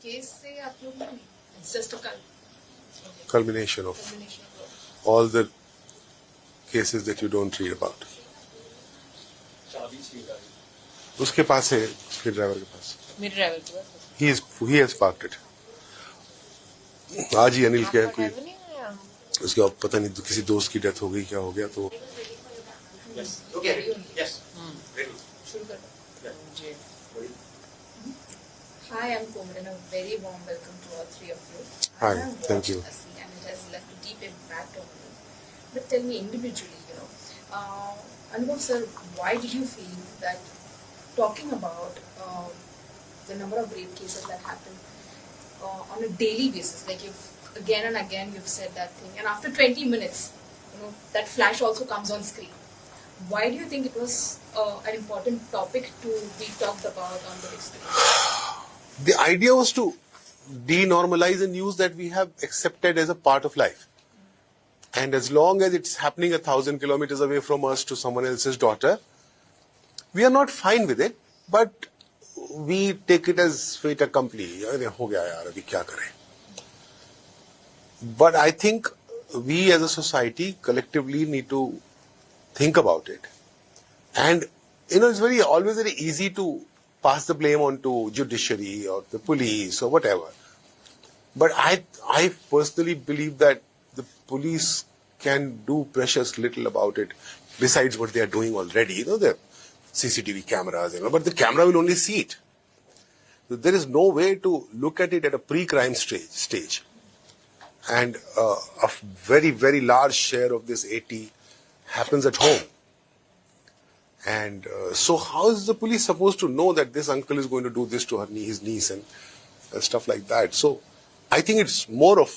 Case से आप लोग नहीं, it's just a culmination of culmination of all the cases that you don't read about. उसके पास है, उसके ड्राइवर के पास. मेरे ड्राइवर के पास He has parked it. आज ही अनिल के आपका कोई ड्राइवर नहीं आया उसके अब पता नहीं किसी दोस्त की डेथ हो गई, क्या हो गया, तो शुरू कर जी. Hi, I'm Komal and a very warm welcome to all three of you. Hi, I have thank watched you. Asi and it has left a deep impact on me. But tell me individually, Anubhav sir, why did you feel that talking about the number of rape cases that happen on a daily basis, like you've again and again you've said that thing, and after 20 minutes, that flash also comes on screen. Why do you think it was an important topic to be talked about on the big screen? the idea was to denormalize a news that we have accepted as a part of life. And as long as it's happening 1,000 kilometers away from us to someone else's daughter, we are not fine with it, but we take it as fait accompli. अरे हो गया यार, अभी क्या करें? But I think we as a society collectively need to think about it. And it's always very easy to pass the blame on to judiciary or the police or whatever. But I personally believe that the police can do precious little about it besides what they are doing already. The CCTV cameras, but the camera will only see it. So there is no way to look at it at a pre-crime stage. And a very, very large share of this 80 happens at home. And so how is the police supposed to know that this uncle is going to do this to his niece and stuff like that? So I think it's more of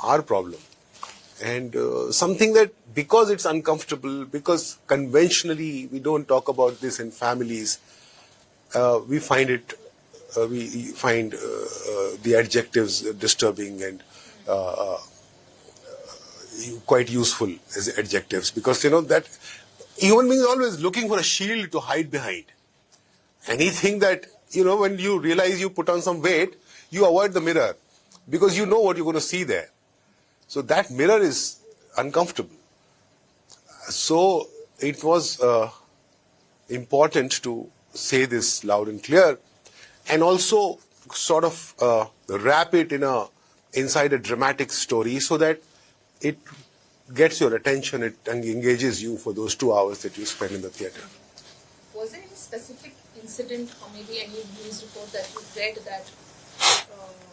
our problem. And something that, because it's uncomfortable, because conventionally we don't talk about this in families, we find the adjectives disturbing and quite useful as adjectives, because that human beings are always looking for a shield to hide behind. Anything that, when you realize you put on some weight, you avoid the mirror because you know what you're going to see there. So that mirror is uncomfortable. So it was important to say this loud and clear, and also sort of wrap it inside a dramatic story so that it gets your attention, it engages you for those 2 hours that you spend in the theatre. Was there any specific incident or maybe any news report that you read that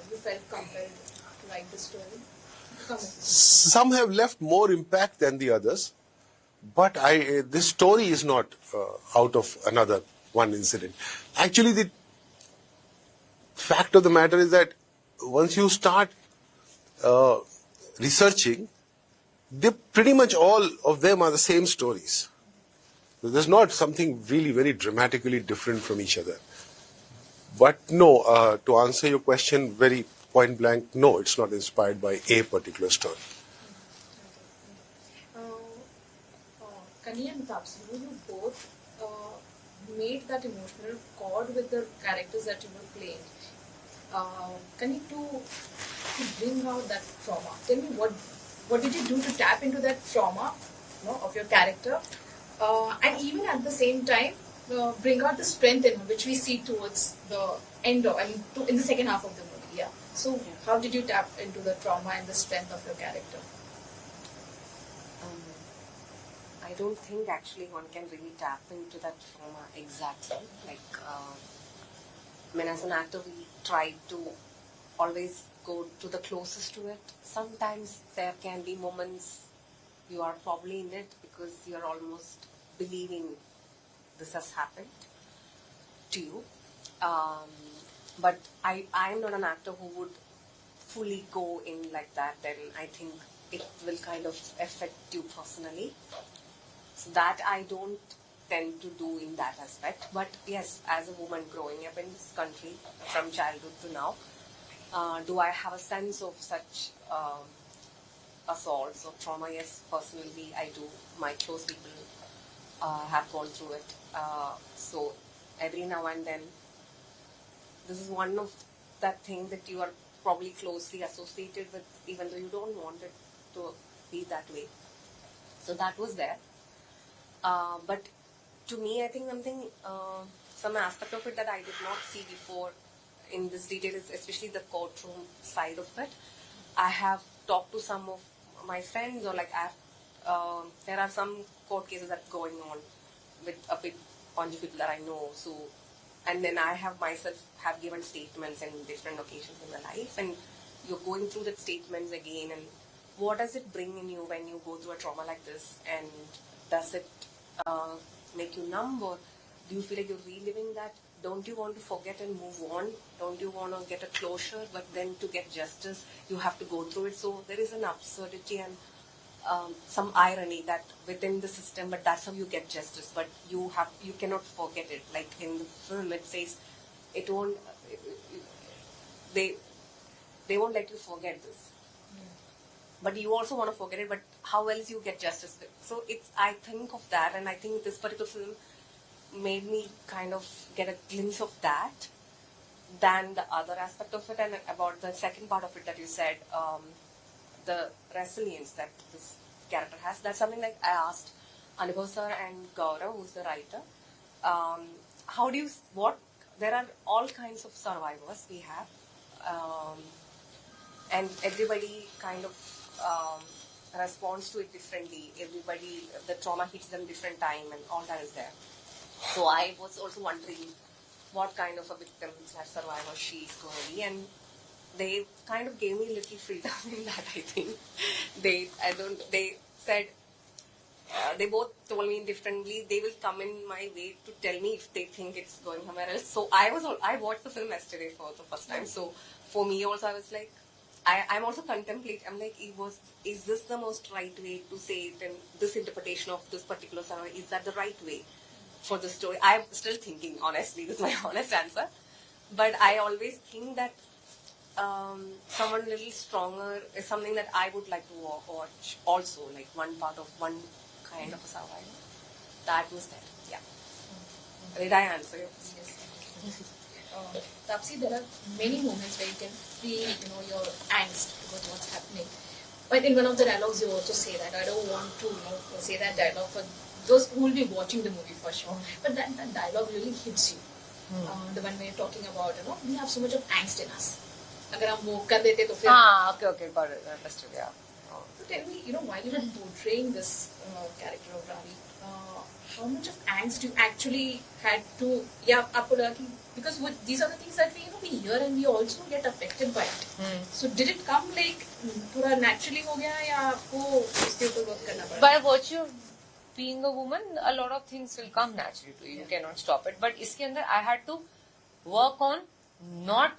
you felt compelled to write the story? Some have left more impact than the others, but this story is not out of another one incident. Actually, the fact of the matter is that once you start researching, pretty much all of them are the same stories. There's not something really very dramatically different from each other. But no, to answer your question very point blank, no, it's not inspired by a particular story. Kani and Tapsi, you both made that emotional chord with the characters that you were playing. Kani, to bring out that trauma, tell me what did you do to tap into that trauma of your character, and even at the same time bring out the strength in him, which we see towards the end of, in the second half of the movie. So how did you tap into the trauma and the strength of your character? I don't think actually one can really tap into that trauma exactly. As an actor, we try to always go to the closest to it. Sometimes there can be moments you are probably in it because you are almost believing this has happened to you. But I am not an actor who would fully go in like that. Then I think it will kind of affect you personally. So that I don't tend to do in that aspect. But yes, as a woman growing up in this country from childhood to now, do I have a sense of such assaults or trauma? Yes, personally I do. My close people have gone through it. So every now and then, this is one of that thing that you are probably closely associated with, even though you don't want it to be that way. So that was there. But to me, I think some aspect of it that I did not see before in this detail is especially the courtroom side of it. I have talked to some of my friends, or like there are some court cases that are going on with a big bunch of people that I know. So, and then I have myself have given statements in different occasions in my life, and you're going through the statements again, and what does it bring in you when you go through a trauma like this, and does it make you numb, or do you feel like you're reliving that? Don't you want to forget and move on? Don't you want to get a closure? But then to get justice, you have to go through it. So there is an absurdity and some irony that within the system, but that's how you get justice. But you cannot forget it. Like in the film, it says it won't. They won't let you forget this. But you also want to forget it. But how else you get justice? So I think of that, and I think this particular film made me kind of get a glimpse of that than the other aspect of it. And about the second part of it that you said, the resilience that this character has, that's something like I asked Anubhav sir and Gaurav, who's the writer, there are all kinds of survivors we have, and everybody kind of responds to it differently. Everybody, the trauma hits them different time, and all that is there. So I was also wondering what kind of a victim / survivor she is going to be, and they kind of gave me a little freedom in that. I think they said they both told me differently. They will come in my way to tell me if they think it's going somewhere else. So I watched the film yesterday for the first time. So for me also, I was like, I'm also contemplating. I'm like, is this the most right way to say it? And this interpretation of this particular survivor, is that the right way for the story? I'm still thinking, honestly. This is my honest answer. But I always think that someone a little stronger is something that I would like to watch also, like one part of one kind of a survivor. That was that. Yeah. Did I answer your question? Yes. Tapsi, there are many moments where you can feel, your angst about what's happening. But in one of the dialogues, you also say that. I don't want to, say that dialogue for those who will be watching the movie for sure. But that dialogue really hits you. The one where you're talking about, we have so much of angst in us. अगर हम वो कर देते तो फिर okay, got it, understood, yeah. So tell me, while you were portraying this character of Ravi, how much of angst you actually had to, आपको लगा कि because these are the things that we hear and we also get affected by it. So did it come like थोड़ा naturally हो गया या आपको इसके ऊपर work करना पड़ा? By virtue of being a woman, a lot of things will come naturally to you. You cannot stop it. But इसके अंदर I had to work on not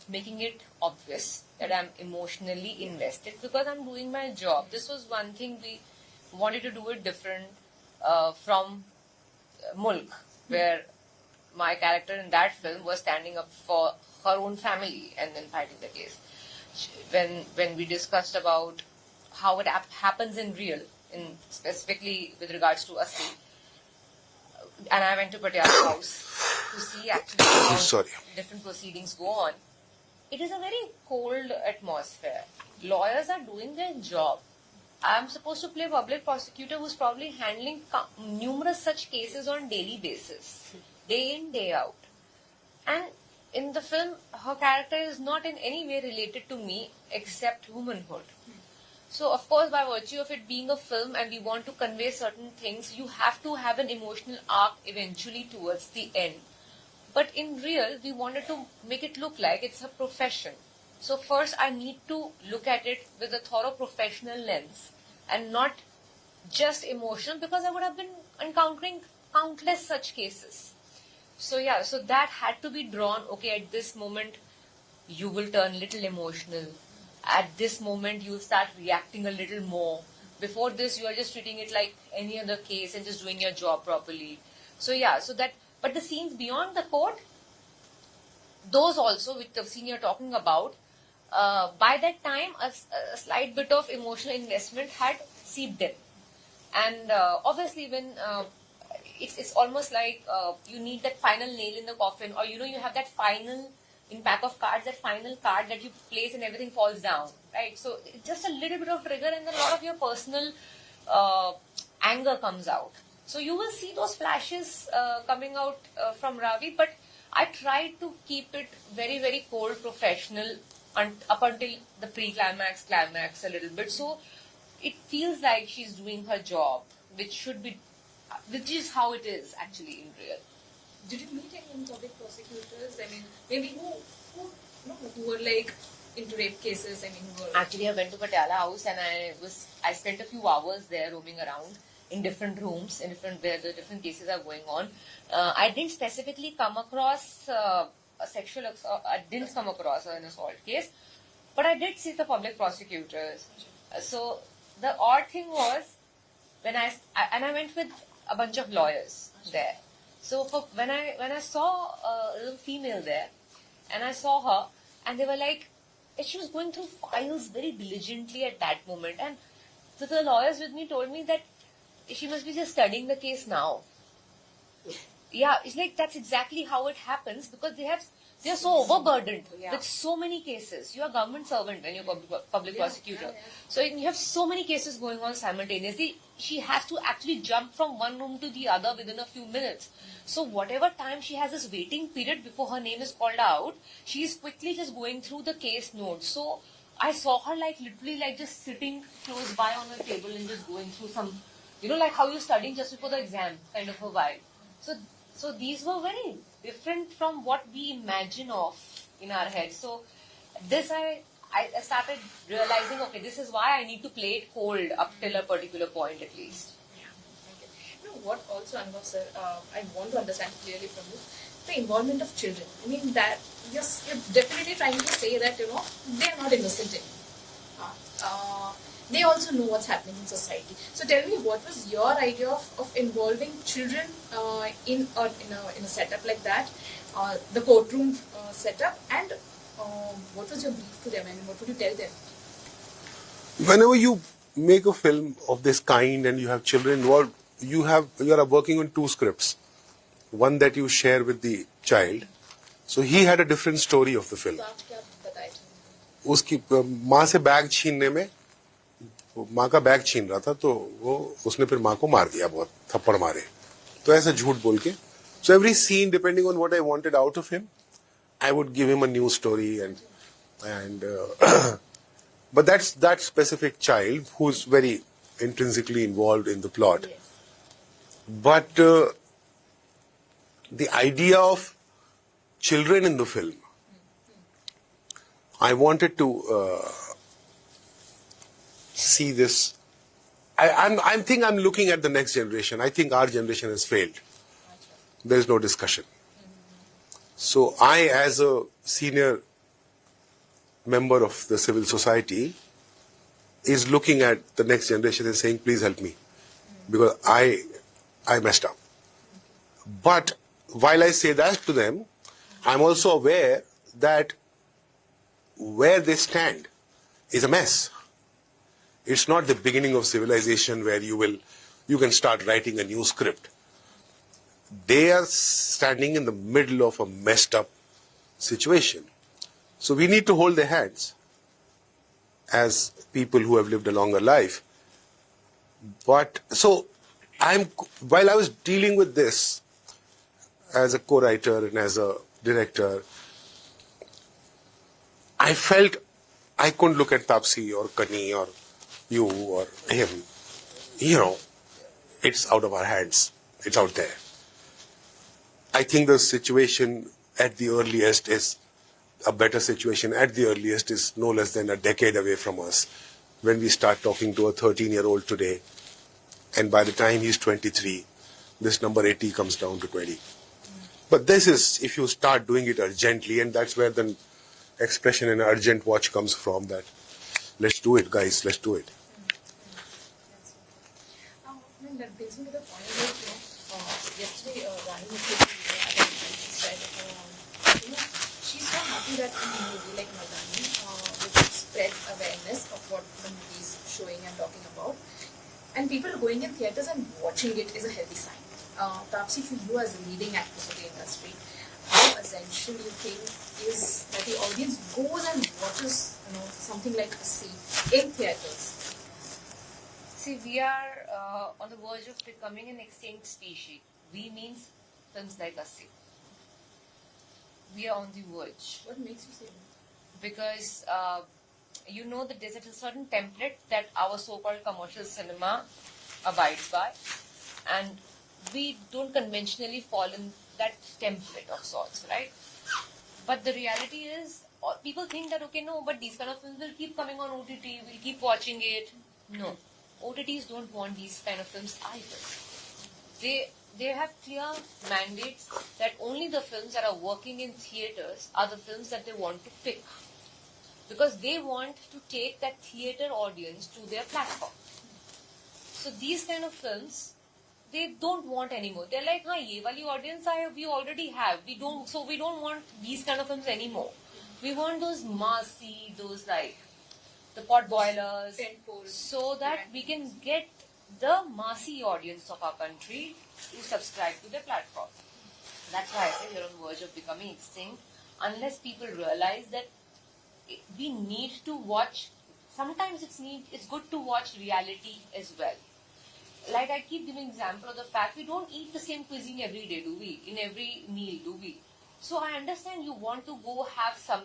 making it obvious that I'm emotionally invested because I'm doing my job. This was one thing we wanted to do it different from Mulk, where my character in that film was standing up for her own family and then fighting the case. When we discussed about how it happens in real, specifically with regards to Asli, and I went to Patiala's house to see actually how different proceedings go on. It is a very cold atmosphere. Lawyers are doing their job. I am supposed to play public prosecutor who's probably handling numerous such cases on daily basis, day in, day out. And in the film, her character is not in any way related to me except womanhood. So, of course, by virtue of it being a film and we want to convey certain things, you have to have an emotional arc eventually towards the end. But in real, we wanted to make it look like it's a profession. So first, I need to look at it with a thorough professional lens and not just emotional, because I would have been encountering countless such cases. So so that had to be drawn. Okay, at this moment, you will turn a little emotional. At this moment, you'll start reacting a little more. Before this, you are just treating it like any other case and just doing your job properly. So but the scenes beyond the court, those also, with the scene you're talking about, by that time, a slight bit of emotional investment had seeped in. And obviously, when it's almost like you need that final nail in the coffin, or you have that final in pack of cards, that final card that you place and everything falls down, right? So it's just a little bit of trigger, and then a lot of your personal anger comes out. So you will see those flashes coming out from Ravi, but I tried to keep it very, very cold, professional up until the pre-climax, climax a little bit. So it feels like she's doing her job, which is how it is actually in real. Did you meet any public prosecutors? I mean, maybe who were like into rape cases? I mean, who were Actually, I went to Patiala House and I spent a few hours there roaming around in different rooms, where the different cases are going on. I didn't specifically come across a sexual assault. I didn't come across an assault case, but I did see the public prosecutors. So the odd thing was when I went with a bunch of lawyers there. So when I saw a little female there, and I saw her, and they were like, she was going through files very diligently at that moment, and so the lawyers with me told me that she must be just studying the case now. Yeah, it's like that's exactly how it happens, because they are so overburdened with so many cases. You are a government servant when you're public prosecutor. So you have so many cases going on simultaneously. She has to actually jump from one room to the other within a few minutes. So whatever time she has this waiting period before her name is called out, she is quickly just going through the case notes. So I saw her literally just sitting close by on a table and just going through some, like how you're studying just before the exam kind of a vibe. So these were very different from what we imagine of in our heads. So this I started realizing, okay, this is why I need to play it cold up till a particular point at least. Okay. What also, Anubhav sir, I want to understand clearly from you, the involvement of children. I mean, that you're definitely trying to say that, they are not innocent anymore. They also know what's happening in society. So tell me, what was your idea of involving children in a setup like that, the courtroom setup, and what was your brief to them, and what would you tell them? Whenever you make a film of this kind and you have children involved, you are working on two scripts. One that you share with the child. So he had a different story of the film. तो आप क्या बताए थे? उसकी माँ से bag छीनने में, माँ का बैग छीन रहा था, तो उसने फिर माँ को मार दिया, बहुत थप्पड़ मारे, तो ऐसा झूठ बोल के. So every scene, depending on what I wanted out of him, I would give him a new story, and but that's that specific child who's very intrinsically involved in the plot. Yes. But the idea of children in the film, I wanted to see this. I think I'm looking at the next generation. I think our generation has failed. There is no discussion. So I, as a senior member of the civil society, is looking at the next generation and saying, please help me, because I messed up. But while I say that to them, I'm also aware that where they stand is a mess. It's not the beginning of civilization where you can start writing a new script. They are standing in the middle of a messed up situation. So we need to hold their hands as people who have lived a longer life. But so while I was dealing with this as a co-writer and as a director, I felt I couldn't look at Taapsee or Kani or you or him. It's out of our hands. It's out there. I think the situation at the earliest is a better situation at the earliest is no less than a decade away from us. When we start talking to a 13-year-old today, and by the time he's 23, this number 80 comes down to 20. But this is, if you start doing it urgently, and that's where the expression in urgent watch comes from, that let's do it, guys, let's do it. That brings me to the point that, yesterday, Rani Mukherjee, she said, she's so happy that in a movie like Mardani, which spreads awareness of what the movie is showing and talking about, and people going in theatres and watching it is a healthy sign. Taapsee, for you as a leading actress of the industry, how essential you think is that the audience goes and watches, something like a scene in theaters? See, we are on the verge of becoming an extinct species. We means films like us. We are on the verge. What makes you say that? Because that there's a certain template that our so-called commercial cinema abides by, and we don't conventionally fall in that template of sorts, right? But the reality is, people think that but these kind of films will keep coming on OTT, we'll keep watching it. No, OTTs don't want these kind of films either. They have clear mandates that only the films that are working in theaters are the films that they want to pick, because they want to take that theater audience to their platform. So these kind of films, they don't want anymore. They're like, ye wali audience we already have. We don't want these kind of films anymore. We want those massy, those like the pot boilers, so that we can get the massy audience of our country to subscribe to the platform. That's why I say we're on the verge of becoming extinct, unless people realize that we need to watch. Sometimes it's good to watch reality as well. Like I keep giving example of the fact we don't eat the same cuisine every day, do we? In every meal, do we? So I understand you want to go have some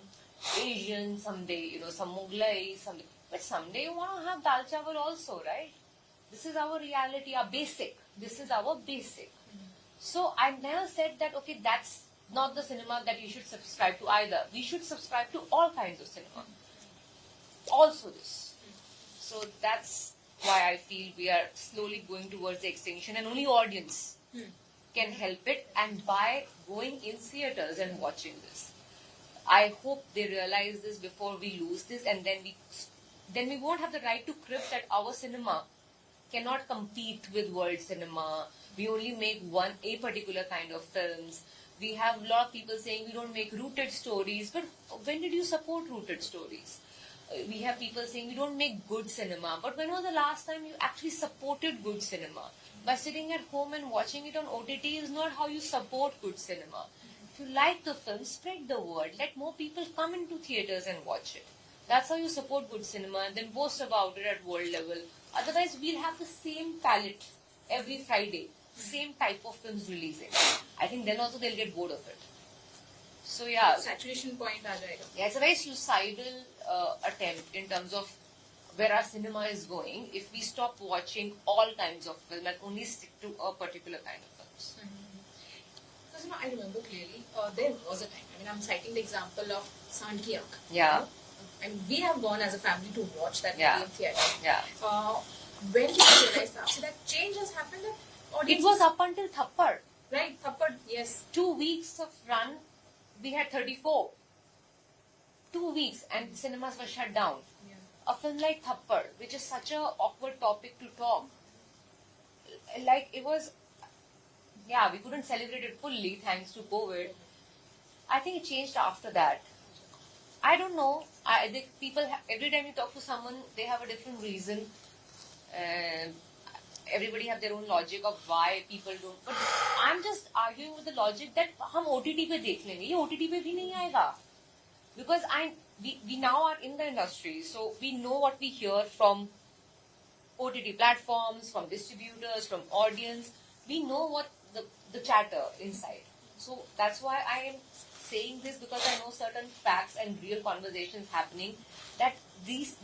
Asian someday, some Mughlai someday, but someday you want to have dal chawal also, right? This is our reality, our basic. This is our basic. So I never said that, okay, that's not the cinema that you should subscribe to either. We should subscribe to all kinds of cinema. Also this. So that's why I feel we are slowly going towards the extinction, and only audience can help it, and by going in theaters and watching this. I hope they realize this before we lose this, and then we won't have the right to crib that our cinema cannot compete with world cinema. We only make a particular kind of films. We have a lot of people saying we don't make rooted stories, but when did you support rooted stories? We have people saying we don't make good cinema, but when was the last time you actually supported good cinema? By sitting at home and watching it on OTT is not how you support good cinema. If you like the film, spread the word. Let more people come into theaters and watch it. That's how you support good cinema, and then boast about it at world level. Otherwise, we'll have the same palette every Friday, same type of films releasing. I think then also they'll get bored of it. So yeah, Saturation point aa jayega. yeah, it's a very suicidal attempt in terms of where our cinema is going if we stop watching all kinds of film and only stick to a particular kind of films. Because I remember clearly, there was a time. I'm citing the example of Sand Ki Aankh. Yeah. And we have gone as a family to watch that Yeah. movie in theatre. Yeah. When did you realize that change has happened? It was up until Thappad. Right, Thappad, yes. 2 weeks of run, we had 34. 2 weeks and cinemas were shut down. Yeah. A film like Thappad, which is such a awkward topic to talk, like it was, we couldn't celebrate it fully thanks to COVID. I think it changed after that. I don't know. I think people, every time you talk to someone, they have a different reason. Everybody have their own logic of why people don't. But I'm just arguing with the logic that हम OTT पे देख लेंगे. ये OTT पे भी नहीं आएगा. Because we now are in the industry, so we know what we hear from OTT platforms, from distributors, from audience. We know what the chatter inside. So that's why I am saying this, because I know certain facts and real conversations happening that these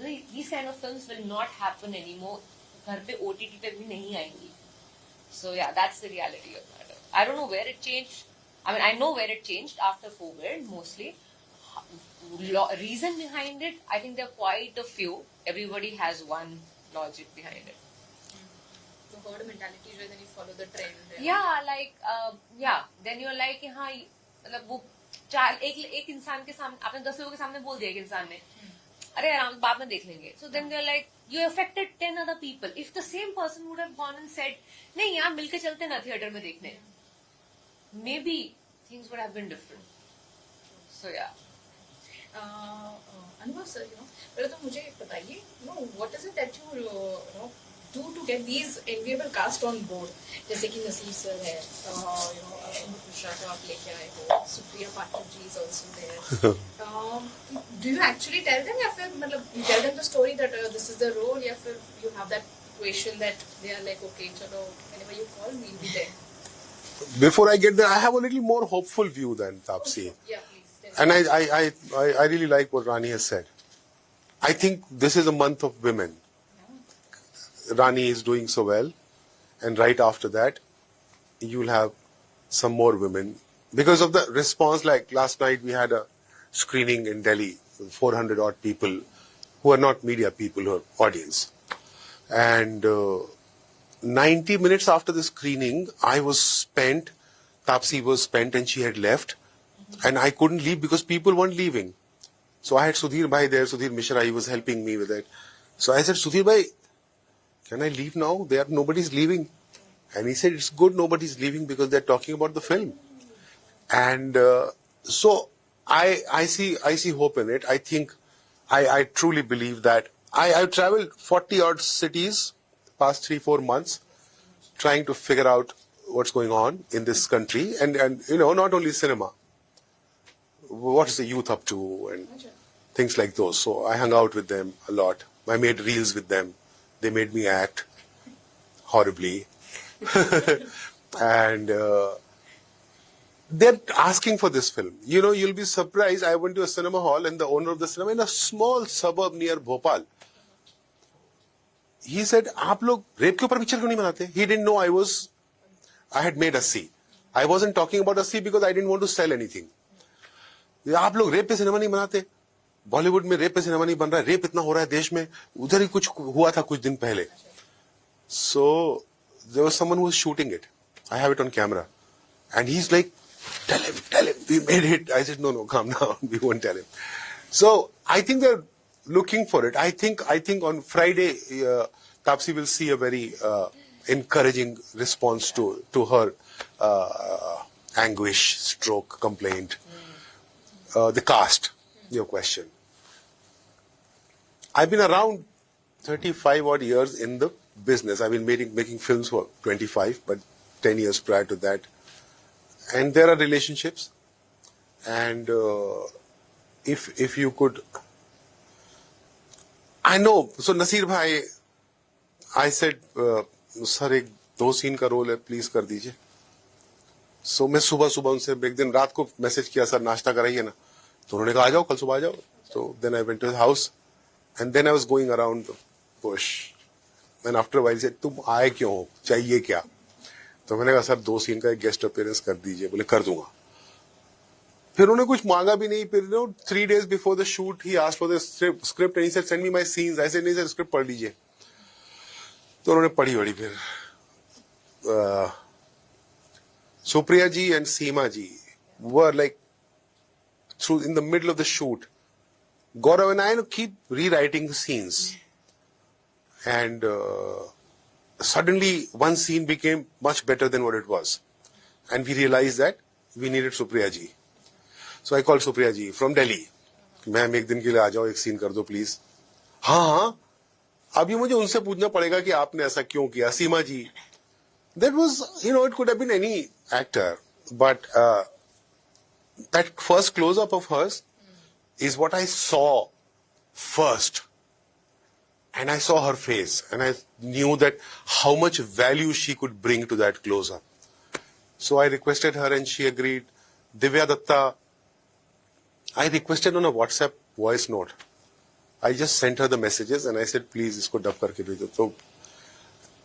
kind of films will not happen anymore. घर पे OTT पे भी नहीं आएंगी. So yeah, that's the reality of the matter. I don't know where it changed. I know where it changed after COVID mostly. Reason behind it, I think there are quite a few. Everybody has one logic behind it. The herd mentality is where then you follow the trend. Yeah, then you're like, हाँ, मतलब वो एक इंसान के सामने आपने 10 लोगों के सामने बोल दिया एक इंसान ने, अरे आराम बाद में देख लेंगे. So then they're like, you affected 10 other people. If the same person would have gone and said, नहीं यार मिलके चलते ना थिएटर में देखने, maybe things would have been different. So yeah. Anubhav sir, पहले तो मुझे बताइए, what is it that you do to get these enviable cast on board? जैसे कि नसीर सर है, अमित मिश्रा को आप लेके आए हो, Supriya Patil ji is also there. Do you actually tell them या फिर मतलब you tell them the story that this is the role या फिर you have that equation that they are like okay चलो whenever you call we'll be there. Before I get there, I have a little more hopeful view than Taapsee. Yeah, please. Tell me. And I really like what Rani has said. I think this is a month of women. Rani is doing so well. And right after that, you'll have some more women. Because of the response, like last night we had a screening in Delhi, 400 odd people who are not media people, who are audience. And 90 minutes after the screening, I was spent, Taapsee was spent and she had left. And I couldn't leave because people weren't leaving. So I had Sudhir Bhai there, Sudhir Mishra, he was helping me with it. So I said, Sudhir Bhai, can I leave now? Nobody's leaving. And he said, it's good nobody's leaving because they're talking about the film. And so I see hope in it. I think, I truly believe that. I've traveled 40 odd cities past 3-4 months trying to figure out what's going on in this country and not only cinema. What is the youth up to and things like those. So I hung out with them a lot. I made reels with them. They made me act horribly. And they're asking for this film. You'll be surprised. I went to a cinema hall and the owner of the cinema in a small suburb near Bhopal. He said, "आप लोग rape के ऊपर picture क्यों नहीं बनाते?" He didn't know I had made Assi. I wasn't talking about Assi because I didn't want to sell anything. आप लोग rape पे सिनेमा नहीं बनाते? बॉलीवुड में रेप पे सिनेमा नहीं बन रहा है, रेप इतना हो रहा है देश में, उधर ही कुछ हुआ था कुछ दिन पहले. So there was someone who was shooting it. I have it on camera. And he's like, tell him, we made it. I said, no, calm down, we won't tell him. So I think they're looking for it. I think on Friday, Taapsee will see a very encouraging response to her anguish, stroke, complaint. The cast, your question. I've been around 35 odd years in the business. I've been making films for 25, but 10 years prior to that. And there are relationships. And if you could, I know. So Nasir Bhai, I said, sir, एक 2 scene का role है, please कर दीजिए. सो मैं सुबह उनसे एक दिन रात को मैसेज किया, सर नाश्ता कराइए ना. तो उन्होंने कहा आ जाओ, कल सुबह आ जाओ. So then I went to his house and then I was going around the bush. And after a while he said, तुम आए क्यों हो, चाहिए क्या? तो मैंने कहा सर 2 सीन का एक गेस्ट अपीयरेंस कर दीजिए. बोले कर दूंगा. फिर उन्होंने कुछ मांगा भी नहीं. फिर 3 days before the shoot he asked for the script and he said send me my scenes. I said नहीं सर स्क्रिप्ट पढ़ लीजिए. तो उन्होंने पढ़ी फिर Supriya ji and Seema ji were like in the middle of the shoot. Gaurav and I keep rewriting the scenes. And suddenly one scene became much better than what it was. And we realized that we needed Supriya ji. So I called Supriya ji from Delhi. Ma'am एक दिन के लिए आ जाओ, एक scene कर दो please. हाँ, अभी मुझे उनसे पूछना पड़ेगा कि आपने ऐसा क्यों किया. सीमा जी, that was, it could have been any actor, but that first close-up of hers is what I saw first. And I saw her face and I knew that how much value she could bring to that close-up. So I requested her and she agreed. Divya Datta, I requested on a WhatsApp voice note. I just sent her the messages and I said, please, isko dub karke bhejo. So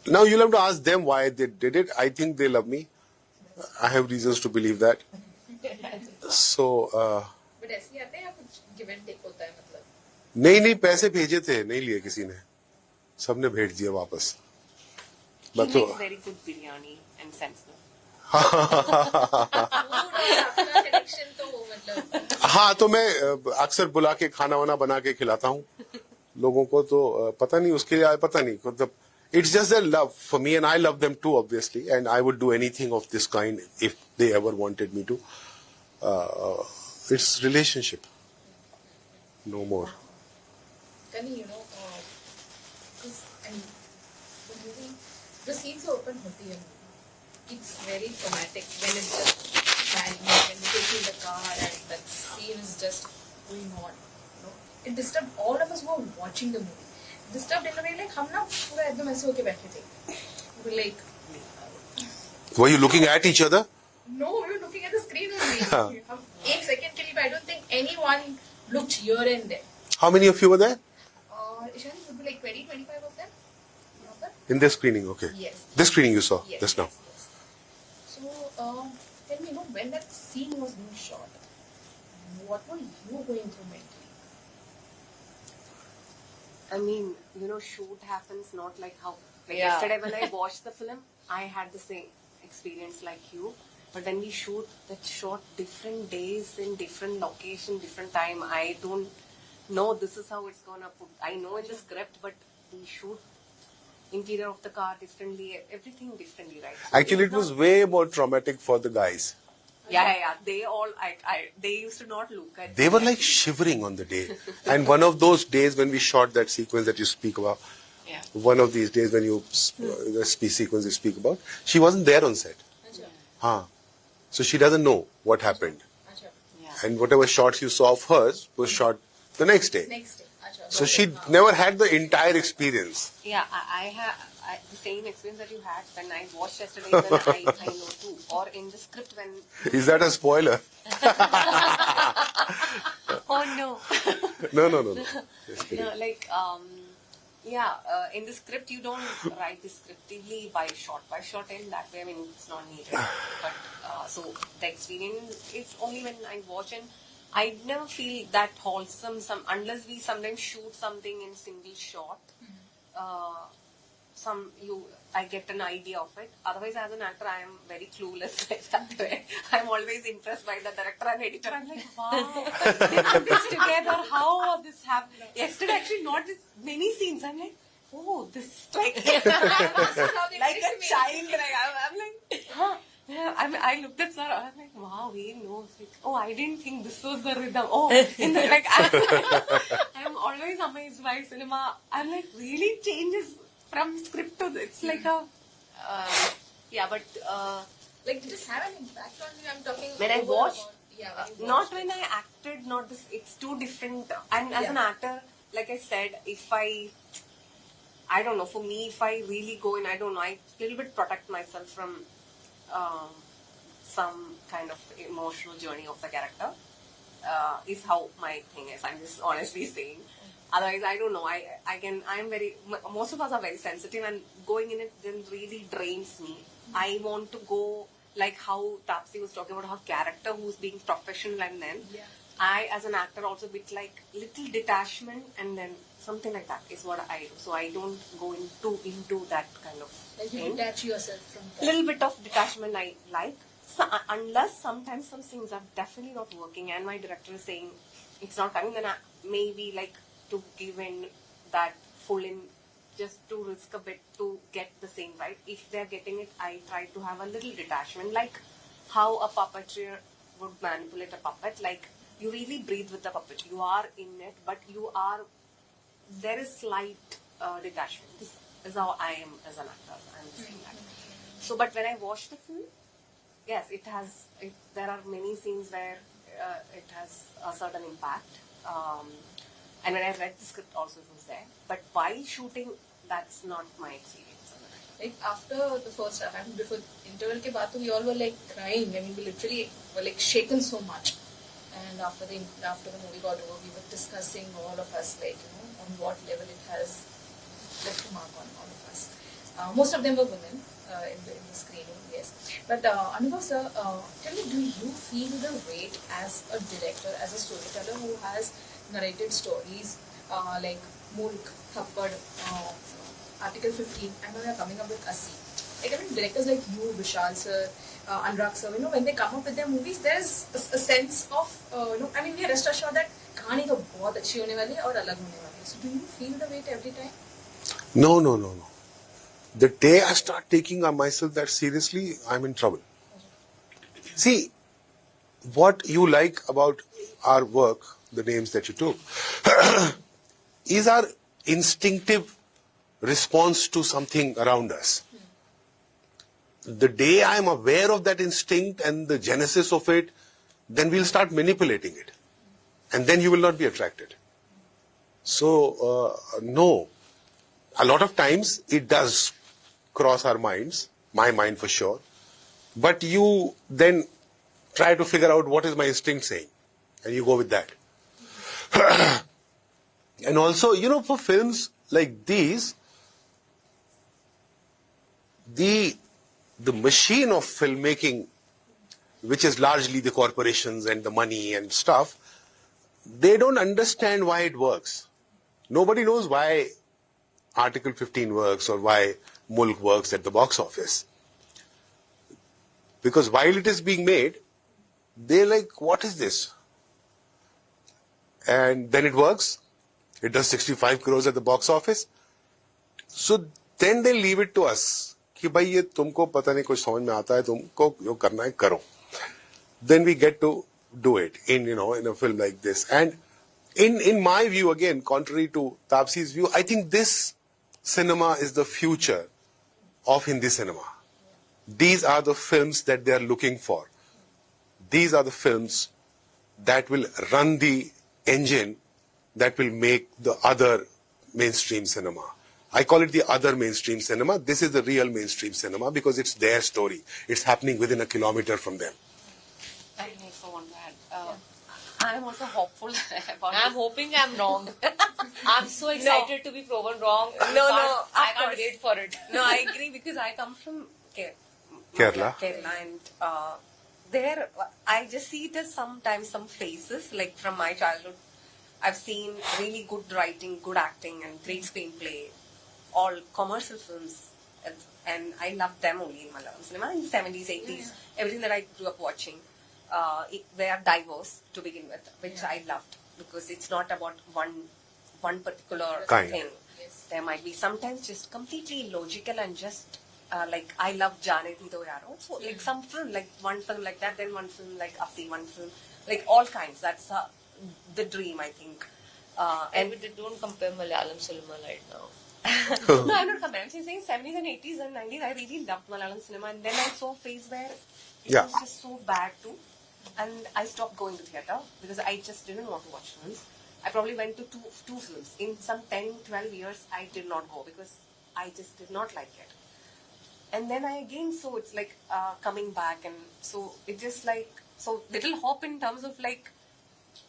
now you'll have to ask them why they did it. I think they love me. I have reasons to believe that. So, But ऐसे आते हैं या कुछ give and take होता है मतलब? नहीं पैसे भेजे थे, नहीं लिए किसी ने, सबने भेज दिया वापस. He makes very good biryani and sends them. Connection तो वो मतलब. हाँ, तो मैं अक्सर बुला के खाना वाना बना के खिलाता हूँ लोगों को. तो पता नहीं उसके लिए पता नहीं मतलब. It's just their love for me and I love them too obviously, and I would do anything of this kind if they ever wanted me to. It's relationship, no more. Kani, because the movie, the scenes are open hoti hai movie. It's very traumatic when it's just banging, when they take you in the car and that scene is just going on. You know, it disturbed all of us who were watching the movie. Disturbed in a way like हम ना पूरा एकदम ऐसे होके बैठे थे. We were like, Were you looking at each other? no, we were looking at the screen only. हम एक second के लिए, I don't think anyone looked here and there. How many of you were there? Ishan, would be like 20, 25 of them. यहाँ पर? In this screening, okay. Yes. This screening you saw Yes, just now. yes. So, tell me, when that scene was being shot, what were you going through mentally? I mean, shoot happens not like how. Like Yeah. yesterday when I watched the film, I had the same experience like you. But when we shoot that shot different days in different location, different time, I don't know this is how it's gonna put. I know in the script, but we shoot interior of the car differently, everything differently, right? So Actually, it's it was not- way more traumatic for the guys. Yeah. They all, they used to not look at. They were like shivering on the day. And one of those days when we shot that sequence that you speak about, Yeah. one of these days when you, the sequence you speak about, she wasn't there on set. Acha, Huh. So she doesn't know what happened. acha. Yeah. And whatever shots you saw of hers was shot the next day. Next day. Acha. So she never had the entire experience. Yeah, I have the same experience that you had when I watched yesterday. When I know too, or in the script when. Is that a spoiler? Oh no. No. Just kidding. No, like in the script you don't write descriptively by shot in that way. I mean, it's not needed. But so the experience is only when I watch, and I never feel that wholesome. Unless we sometimes shoot something in single shot. I get an idea of it. Otherwise, as an actor, I am very clueless like that way. I'm always impressed by the director and editor. I'm like, wow, they put this together. How this happened? Yesterday, actually, not this many scenes. I'm like, oh, this is like like a child. Like, I'm like, huh? Yeah, I looked at Sarah. I'm like, wow, he knows. Like, oh, I didn't think this was the rhythm. Oh, I'm always amazed by cinema. I'm like, really changes from script to this. It's like a Like, did this have an impact on you? I'm talking when I overall watched, about- yeah, when you not watched when I acted, not this. It's too different. And as Yeah. an actor, like I said, if I don't know. For me, if I really go in, I don't know. I little bit protect myself from some kind of emotional journey of the character. Is how my thing is. I'm just honestly saying. Otherwise, I don't know. I'm very. Most of us are very sensitive, and going in it then really drains me. I want to go like how Tapsi was talking about her character who's being professional, and then Yeah. I, as an actor, also bit like little detachment, and then something like that is what I do. So I don't go into that kind of Like, you thing. detach yourself from that. Little bit of detachment I like. So, unless sometimes some things are definitely not working, and my director is saying it's not coming, then I maybe like to give in that full in just to risk a bit to get the same right. If they're getting it, I try to have a little detachment, like how a puppeteer would manipulate a puppet. Like you really breathe with the puppet. You are in it, but there is slight detachment. This is how I am as an actor. I'm saying that. So, but when I watch the film, yes, there are many scenes where it has a certain impact. And when I read the script also it was there. But while shooting, that's not my experience. Like, after the first half, and before interval ke baad, we all were like crying. I mean, we literally were like shaken so much. And after the movie got over, we were discussing, all of us, like, on what level it has left a mark on all of us. Most of them were women in the screening, yes. But Anubhav sir, tell me, do you feel the weight as a director, as a storyteller who has narrated stories like Mulk, Thappad, Article 15, and now they are coming up with Assi. Like, I mean, directors like you, Vishal sir, Anurag sir, when they come up with their movies, there's a sense of, I mean, we are rest assured that कहानी तो बहुत अच्छी होने वाली है और अलग होने वाली है. So do you feel the weight every time? No. The day I start taking myself that seriously, I'm in trouble. See, what you like about our work, the names that you took, is our instinctive response to something around us. The day I am aware of that instinct and the genesis of it, then we'll start manipulating it. And then you will not be attracted. So, no. A lot of times it does cross our minds, my mind for sure. But you then try to figure out what is my instinct saying. And you go with that. And also, you know, for films like these, the machine of filmmaking, which is largely the corporations and the money and stuff, they don't understand why it works. Nobody knows why Article 15 works or why Mulk works at the box office. Because while it is being made, they're like, what is this? And then it works. It does 65 crores at the box office. So then they leave it to us. कि भाई ये तुमको पता नहीं कुछ समझ में आता है, तुमको जो करना है करो. Then we get to do it in a film like this. And in my view, again, contrary to Taapsee's view, I think this cinema is the future of Hindi cinema. These are the films that they are looking for. These are the films that will run the engine that will make the other mainstream cinema. I call it the other mainstream cinema. This is the real mainstream cinema because it's their story. It's happening within a kilometer from them. I also want to add. I'm also hopeful about I'm this. hoping I'm wrong. I'm so excited to be proven wrong. No, I of can't course. wait for it. No, I agree because I come from Kerala. and there I just see it as sometimes some faces like from my childhood. I've seen really good writing, good acting, and great screenplay. All commercial films, and I loved them only in Malayalam cinema in the 70s, 80s. Everything that I grew up watching, they are diverse to begin with, which I loved because it's not about one particular Kind. thing. Yes. There might be sometimes just completely illogical and just like I love Jaane Thi Do Yaro. So like some film, like one film like that, then one film like Asi, one film like all kinds. That's the dream, I think. And we don't compare Malayalam cinema right now. No, I'm not comparing. I'm saying 70s and 80s and 90s, I really loved Malayalam cinema. And then I saw a phase where it was just so bad too. And I stopped going to theatre because I just didn't want to watch films. I probably went to two films. In some 10, 12 years, I did not go because I just did not like it. And then I again saw it's like coming back. And so it just like, so little hope in terms of like,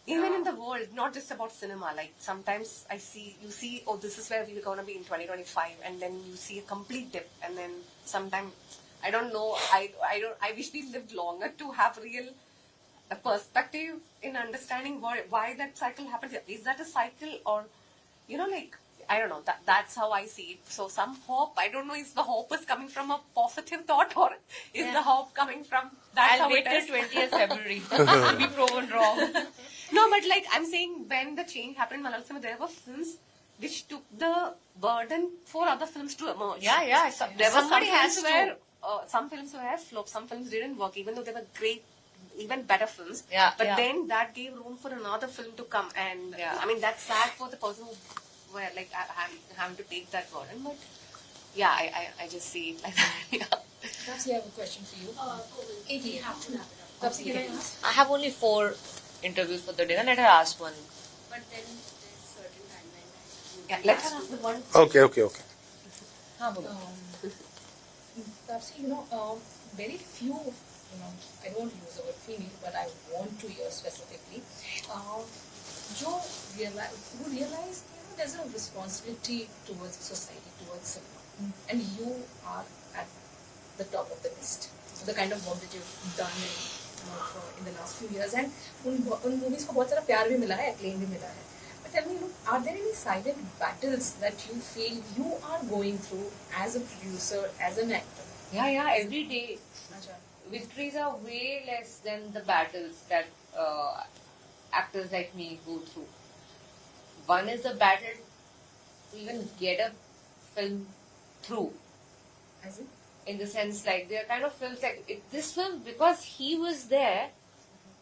even in the world, not just about cinema. Like sometimes you see, oh, this is where we're going to be in 2025, and then you see a complete dip, and then sometimes I don't know. I wish we lived longer to have real perspective in understanding why that cycle happens. Is that a cycle, or like I don't know. That's how I see it. So some hope. I don't know. Is the hope is coming from a positive thought, or is the hope coming from that's I'll how wait it is? till 20th February to be proven wrong. No, but like I'm saying, when the change happened in Malayalam cinema, there were films which took the burden for other films to emerge. Yeah. There were Somebody has to. some films were flops, some films didn't work, even though they were great, even better films. Yeah, But yeah. then that gave room for another film to come, and Yeah. I mean that's sad for the person who were like having to take that burden. But yeah, I just see it like that. Yeah. Taapsee, I have a question for you. We have to wrap it up. Taapsee, can I ask? I have only 4 interviews for the day, and let her ask one. But then there's certain timeline that Yeah, let her ask the one. Okay. हाँ बोलो. Taapsee, very few, I don't use the word female, but I want to hear specifically, who realize, there's a responsibility towards society, towards cinema. And you are at the top of the list. The kind of work that you've done in the last few years. And उन movies को बहुत सारा प्यार भी मिला है, acclaim भी मिला है. But tell me, are there any silent battles that you feel you are going through as a producer, as an actor? Yeah, every day. Victories are way less than the battles that actors like me go through. One is the battle to even get a film through. As in? In the sense, like, there are kind of films like this film, because he was there,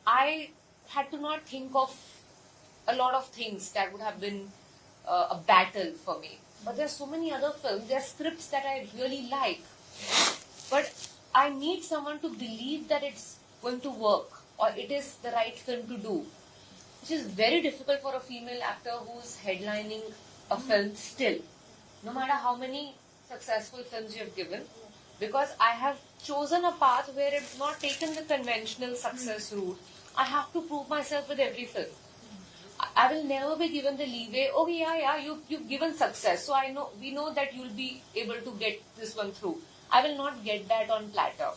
I had to not think of a lot of things that would have been a battle for me. but there's so many other films, there are scripts that I really like, but I need someone to believe that it's going to work or it is the right film to do, which is very difficult for a female actor who's headlining a film still, no matter how many successful films you have given, because I have chosen a path where I've not taken the conventional success route. I have to prove myself with every film. I will never be given the leeway. Oh yeah, you've given success, so we know that you'll be able to get this one through. I will not get that on platter.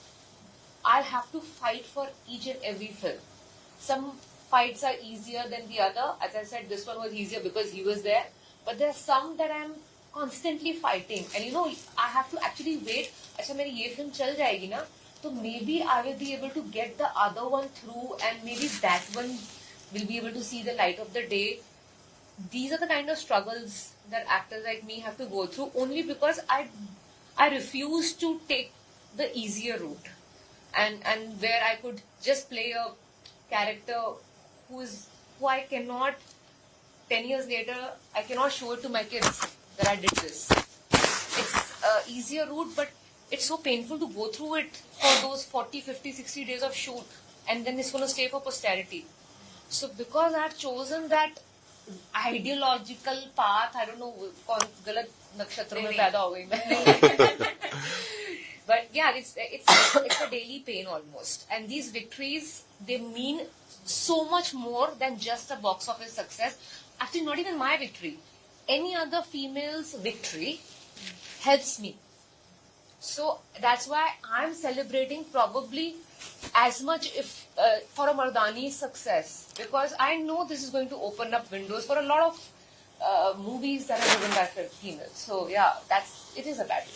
I'll have to fight for each and every film. Some fights are easier than the other. As I said, this one was easier because he was there. But there are some that I'm constantly fighting. And I have to actually wait. अच्छा मेरी ये film चल जाएगी ना, तो maybe I will be able to get the other one through, and maybe that one will be able to see the light of the day. These are the kind of struggles that actors like me have to go through, only because I refuse to take the easier route, and where I could just play a character who I cannot 10 years later I cannot show it to my kids that I did this. It's a easier route, but it's so painful to go through it for those 40, 50, 60 days of shoot, and then it's going to stay for posterity. So because I've chosen that ideological path, I don't know, गलत नक्षत्र में पैदा हो गई मैं. But yeah, it's a daily pain almost. And these victories, they mean so much more than just a box office success. Actually, not even my victory. Any other female's victory helps me. So that's why I'm celebrating probably as much if for a Mardani's success, because I know this is going to open up windows for a lot of movies that are driven by females. So yeah, it is a battle.